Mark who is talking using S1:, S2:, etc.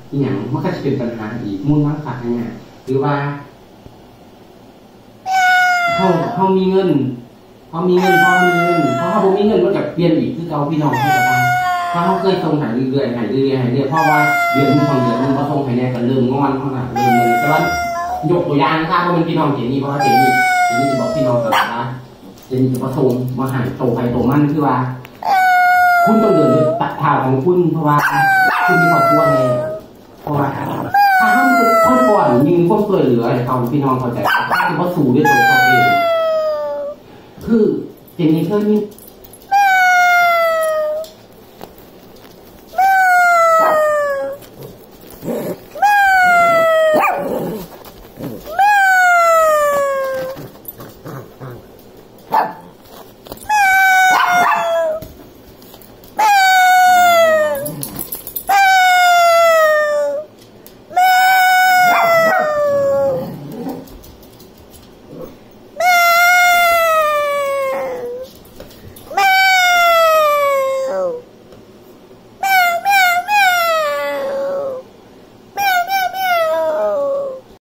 S1: อย่างมันก็จะเป็นปัญหาอีกมุ่งมั่นฝากเนี่ยหรือว่าเขามีเงินเพราะเขาบ่มีเงินมันจะเปลี่ยนอีกคือเอาพี่น้องให้กับเขาเคยส่งหายเรื่อยเพราะว่าเดือนนึงของเดือนนึงเขาส่งหายแน่กันเริ่มงอนเขาเริ่มเลยแต่ว่ายกตัวอย่างนะครับว่าเป็นพี่น้องเจนี่เพราะว่าเจนี่จะบอกพี่น้องตลอดนะเจนี่จะมาส่งมาหายโตใครโตมันคือว่าคุณต้องเดินตัดข่าวของคุณเพราะว่าคุณมีครอบครัวเลยเพราะว่าถ้าท่านก่อนยืนก็ช่วยเหลือเขาพี่น้องเข้าใจคือว่าสู่ด้วยตัวเขาเองคือเจนี่เคยมี